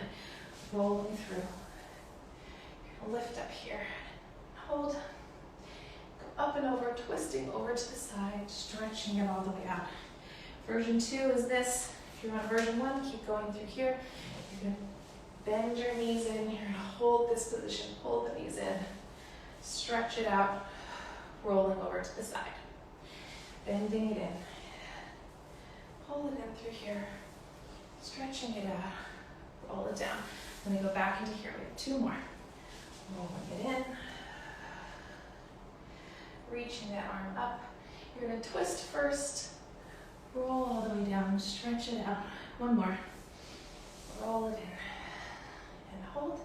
Rolling through. You're going to lift up here. Hold. Go up and over, twisting over to the side, stretching it all the way out. Version 2 is this. If you're on version 1, keep going through here. You're going to Bend your knees in. You're gonna hold this position, pull the knees in, stretch it out, rolling over to the side. Bending it in. Pull it in through here, stretching it out, roll it down. Then go back into here. We have 2 more. Rolling it in, reaching that arm up. You're gonna twist first, roll all the way down, stretch it out. 1 more. Roll it in and hold.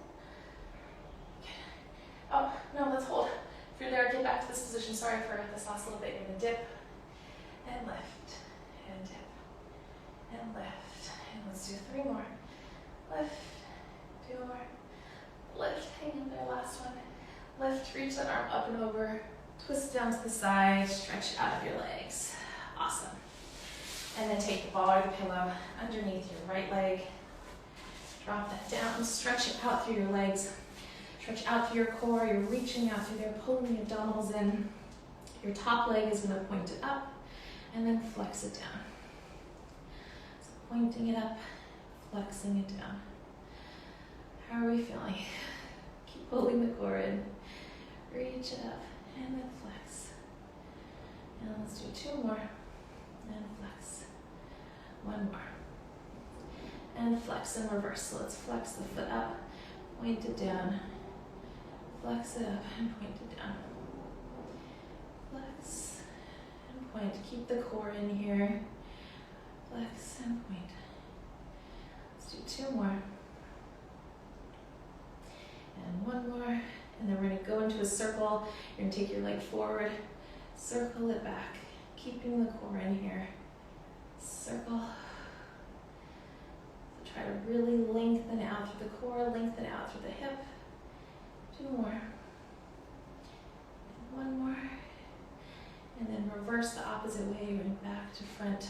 Oh, no, let's hold. If you're there, get back to this position. Sorry for this last little bit. You're gonna dip and lift and dip and lift. And let's do 3 more. Lift, 2 more. Lift, hang in there, last one. Lift, reach that arm up and over. Twist down to the side, stretch it out of your legs. Awesome. And then take the ball or the pillow underneath your right leg. Drop that down, stretch it out through your legs. Stretch out through your core, you're reaching out through there, pulling the abdominals in. Your top leg is gonna point it up, and then flex it down. So pointing it up, flexing it down. How are we feeling? Keep pulling the core in. Reach it up, and then flex. And let's do 2 more, and flex. 1 more. And flex in reverse. So let's flex the foot up, point it down, flex it up and point it down. Flex and point. Keep the core in here. Flex and point. Let's do 2 more. And 1 more. And then we're going to go into a circle. You're going to take your leg forward, circle it back, keeping the core in here. Circle. Try to really lengthen out through the core, lengthen out through the hip. 2 more. And 1 more. And then reverse the opposite way, going back to front.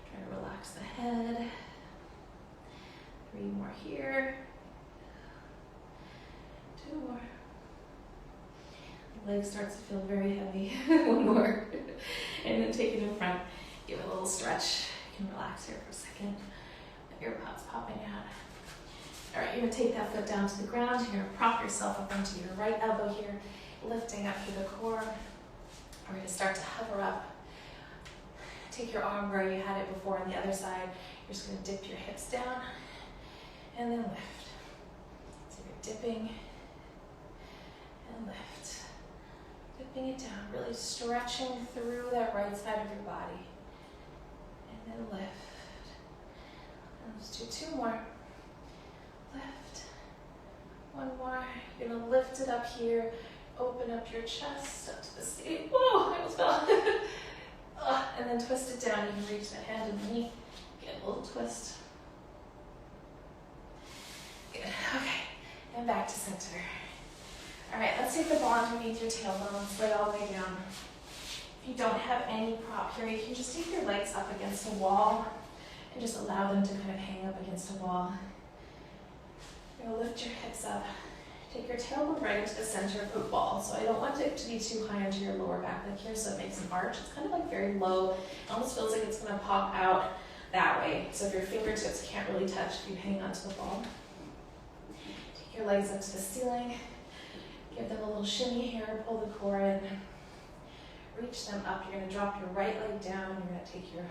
Try to relax the head. 3 more here. 2 more. The leg starts to feel very heavy. 1 more. And then take it in front. Give it a little stretch. You can relax here for a second. Your butt's popping out. All right, you're gonna take that foot down to the ground. You're gonna prop yourself up onto your right elbow here, lifting up through the core. We're gonna start to hover up. Take your arm where you had it before on the other side. You're just gonna dip your hips down and then lift. So you're dipping and lift. Dipping it down, really stretching through that right side of your body. And then lift. Let's do 2 more. Lift. 1 more. You're going to lift it up here. Open up your chest up to the seat. Whoa, I almost fell. And then twist it down. You can reach the hand underneath. Get a little twist. Good. Okay. And back to center. All right, let's take the ball underneath your tailbone. Lay all the way down. If you don't have any prop here, you can just take your legs up against a wall and just allow them to kind of hang up against a wall. You're going to lift your hips up. Take your tailbone right into the center of the ball. So I don't want it to be too high into your lower back like here, so it makes an arch. It's kind of like very low. It almost feels like it's going to pop out that way. So if your fingertips can't really touch, you hang onto the ball. Take your legs up to the ceiling. Give them a little shimmy here. Pull the core in. Reach them up. You're going to drop your right leg down. You're going to take your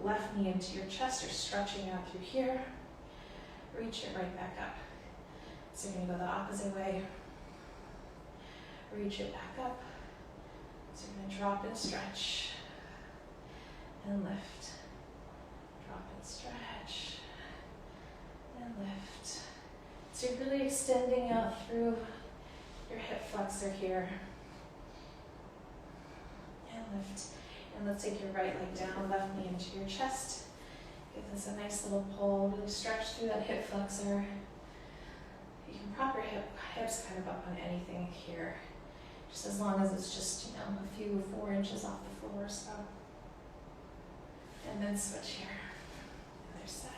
left knee into your chest. You're stretching out through here. Reach it right back up. So you're going to go the opposite way. Reach it back up. So you're going to drop and stretch. And lift. Drop and stretch. And lift. So you're really extending out through your hip flexor here. And lift. And let's take your right leg down, left knee into your chest. Give this a nice little pull. Really stretch through that hip flexor. You can prop your hips kind of up on anything here, just as long as it's just, a few 4 inches off the floor or so. And then switch here. Other side.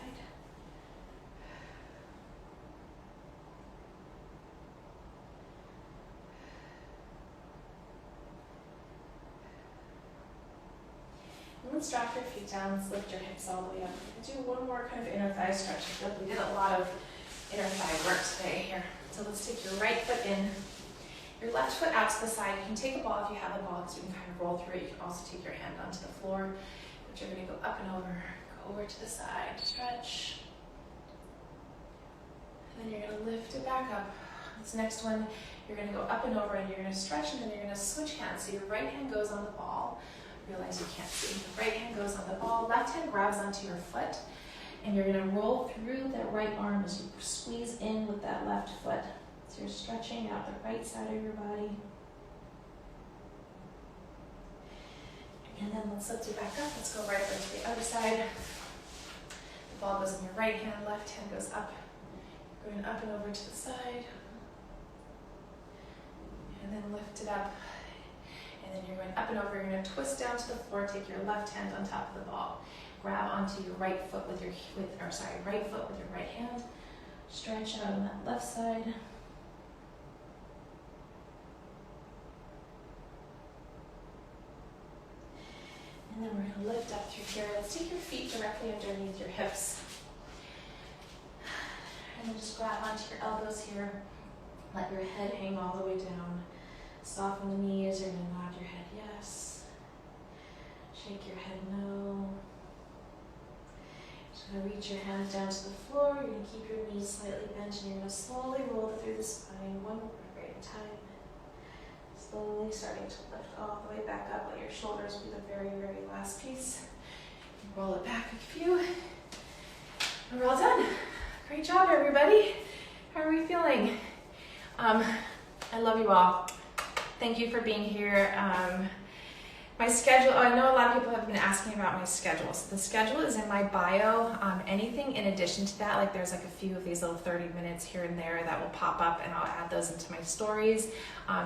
let's drop your feet down. Let's lift your hips all the way up. Do one more kind of inner thigh stretch. I feel like we did a lot of inner thigh work today here. So let's take your right foot in, your left foot out to the side. You can take a ball if you have a ball because you can kind of roll through it. You can also take your hand onto the floor, but you're going to go up and over, go over to the side, stretch. And then you're going to lift it back up. This next one, you're going to go up and over and you're going to stretch, and then you're going to switch hands. So your right hand goes on the ball. Realize you can't see. The right hand goes on the ball, left hand grabs onto your foot, and you're going to roll through that right arm as you squeeze in with that left foot. So you're stretching out the right side of your body. And then let's lift it back up. Let's go right over to the other side. The ball goes in your right hand, left hand goes up. Going up and over to the side. And then lift it up. And then you're going up and over. You're going to twist down to the floor. Take your left hand on top of the ball. Grab onto your right foot with your right foot with your right hand. Stretch out on that left side. And then we're going to lift up through here. Let's take your feet directly underneath your hips. And then just grab onto your elbows here. Let your head hang all the way down. Soften the knees. You're going to nod your head yes. Shake your head no. Just going to reach your hands down to the floor. You're going to keep your knees slightly bent, and you're going to slowly roll through the spine, one vertebrae at a time. Slowly starting to lift all the way back up. Let your shoulders be the very, very last piece. Roll it back a few. And we're all done. Great job, everybody. How are we feeling? I love you all. Thank you for being here. My schedule, I know a lot of people have been asking about my schedule. So the schedule is in my bio. Anything in addition to that, like there's like a few of these little 30 minutes here and there that will pop up, and I'll add those into my stories.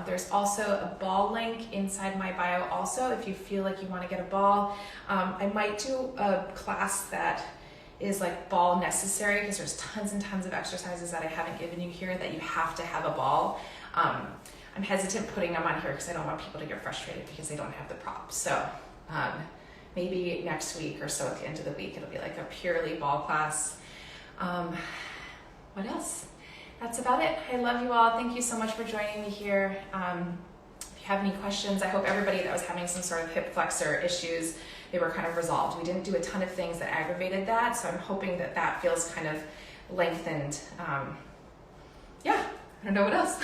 There's also a ball link inside my bio also if you feel like you want to get a ball. I might do a class that is like ball necessary because there's tons and tons of exercises that I haven't given you here that you have to have a ball. I'm hesitant putting them on here because I don't want people to get frustrated because they don't have the props. So maybe next week or so at the end of the week, it'll be like a purely ball class. What else? That's about it. I love you all. Thank you so much for joining me here. If you have any questions, I hope everybody that was having some sort of hip flexor issues, they were kind of resolved. We didn't do a ton of things that aggravated that, so I'm hoping that that feels kind of lengthened. Yeah, I don't know what else.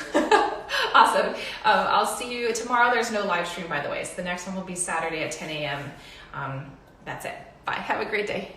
Awesome. I'll see you tomorrow. There's no live stream, by the way, so the next one will be Saturday at 10 a.m. That's it. Bye. Have a great day.